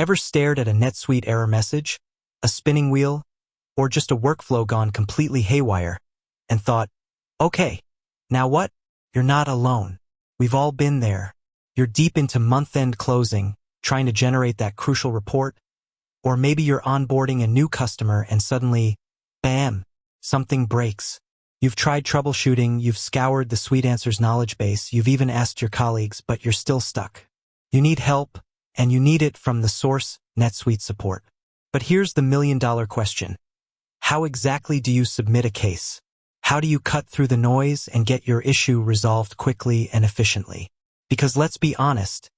Ever stared at a NetSuite error message, a spinning wheel, or just a workflow gone completely haywire, and thought, okay, now what? You're not alone. We've all been there. You're deep into month-end closing, trying to generate that crucial report, or maybe you're onboarding a new customer and suddenly, bam, something breaks. You've tried troubleshooting, you've scoured the SuiteAnswers knowledge base, you've even asked your colleagues, but you're still stuck. You need help, and you need it from the source, NetSuite support. But here's the million-dollar question. How exactly do you submit a case? How do you cut through the noise and get your issue resolved quickly and efficiently? Because let's be honest,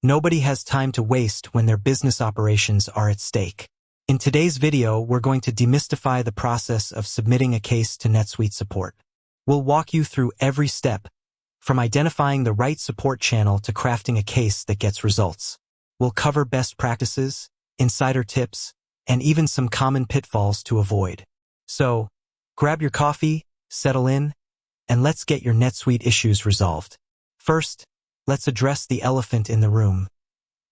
nobody has time to waste when their business operations are at stake. In today's video, we're going to demystify the process of submitting a case to NetSuite support. We'll walk you through every step, from identifying the right support channel to crafting a case that gets results. We'll cover best practices, insider tips, and even some common pitfalls to avoid. So, grab your coffee, settle in, and let's get your NetSuite issues resolved. First, let's address the elephant in the room.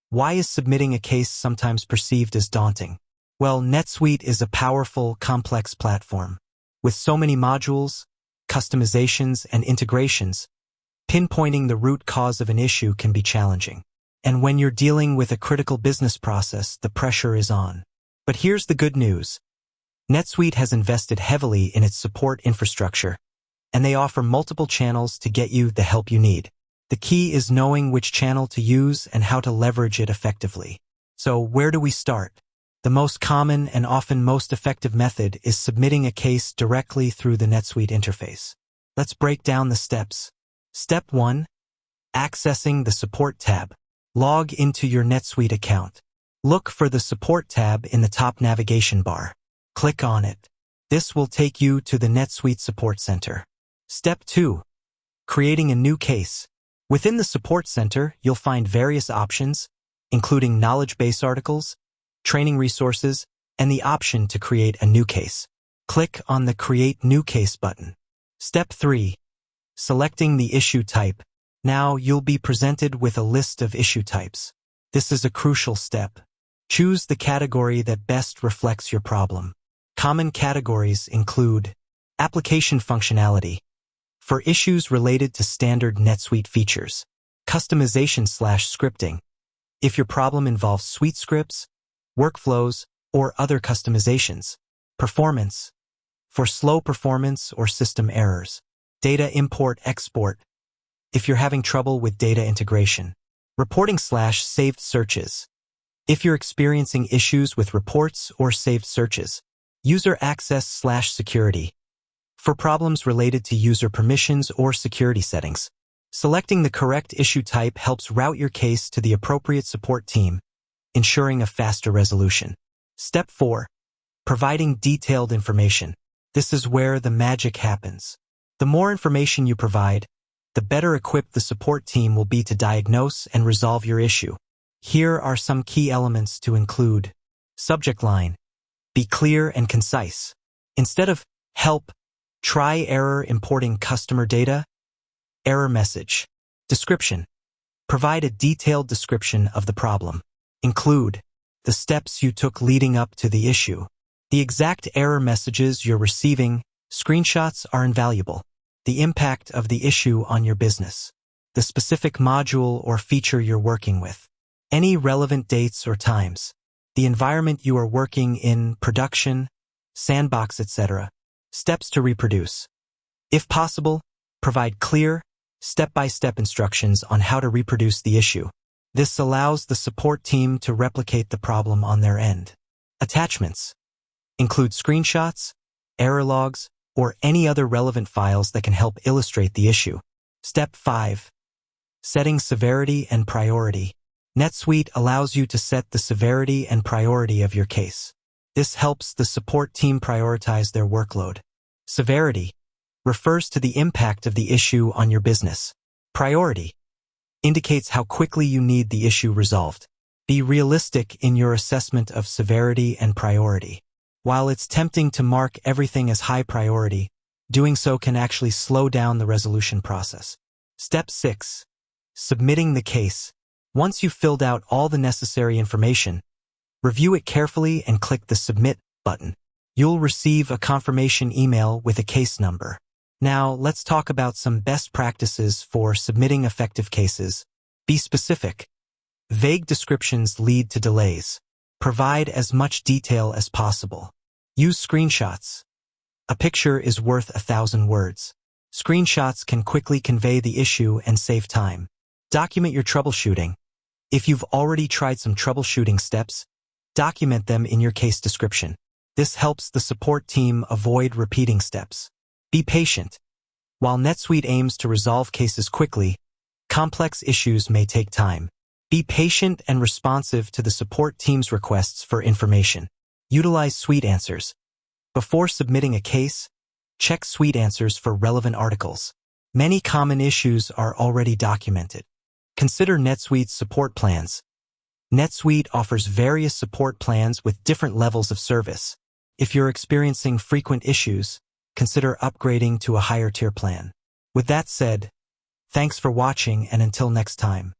Why is submitting a case sometimes perceived as daunting? Well, NetSuite is a powerful, complex platform. With so many modules, customizations, and integrations, pinpointing the root cause of an issue can be challenging. And when you're dealing with a critical business process, the pressure is on. But here's the good news. NetSuite has invested heavily in its support infrastructure, and they offer multiple channels to get you the help you need. The key is knowing which channel to use and how to leverage it effectively. So where do we start? The most common and often most effective method is submitting a case directly through the NetSuite interface. Let's break down the steps. Step 1. Accessing the Support tab. Log into your NetSuite account. Look for the Support tab in the top navigation bar. Click on it. This will take you to the NetSuite Support Center. Step 2. Creating a new case. Within the Support Center, you'll find various options, including knowledge base articles, training resources, and the option to create a new case. Click on the Create New Case button. Step 3. Selecting the issue type. Now you'll be presented with a list of issue types. This is a crucial step. Choose the category that best reflects your problem. Common categories include application functionality, for issues related to standard NetSuite features, customization/scripting, if your problem involves suite scripts, workflows, or other customizations, performance, for slow performance or system errors, data import/export, if you're having trouble with data integration, reporting/saved searches, if you're experiencing issues with reports or saved searches, user access/security, for problems related to user permissions or security settings. Selecting the correct issue type helps route your case to the appropriate support team, ensuring a faster resolution. Step 4. Providing detailed information. This is where the magic happens. The more information you provide, the better equipped the support team will be to diagnose and resolve your issue. Here are some key elements to include. Subject line. Be clear and concise. Instead of help, try error importing customer data. Error message. Description. Provide a detailed description of the problem. Include the steps you took leading up to the issue. The exact error messages you're receiving. Screenshots are invaluable. The impact of the issue on your business. The specific module or feature you're working with. Any relevant dates or times. The environment you are working in, production, sandbox, etc. Steps to reproduce. If possible, provide clear, step-by-step instructions on how to reproduce the issue. This allows the support team to replicate the problem on their end. Attachments. Include screenshots, error logs, or any other relevant files that can help illustrate the issue. Step 5. Setting severity and priority. NetSuite allows you to set the severity and priority of your case. This helps the support team prioritize their workload. Severity refers to the impact of the issue on your business. Priority indicates how quickly you need the issue resolved. Be realistic in your assessment of severity and priority. While it's tempting to mark everything as high priority, doing so can actually slow down the resolution process. Step 6. Submitting the case. Once you've filled out all the necessary information, Review it carefully and click the Submit button. You'll receive a confirmation email with a case number. Now, let's talk about some best practices for submitting effective cases. Be specific. Vague descriptions lead to delays. Provide as much detail as possible. Use screenshots. A picture is worth 1,000 words. Screenshots can quickly convey the issue and save time. Document your troubleshooting. If you've already tried some troubleshooting steps, document them in your case description. This helps the support team avoid repeating steps. Be patient. While NetSuite aims to resolve cases quickly, complex issues may take time. Be patient and responsive to the support team's requests for information. Utilize Suite Answers. Before submitting a case, check Suite Answers for relevant articles. Many common issues are already documented. Consider NetSuite's support plans. NetSuite offers various support plans with different levels of service. If you're experiencing frequent issues, consider upgrading to a higher tier plan. With that said, thanks for watching, and until next time.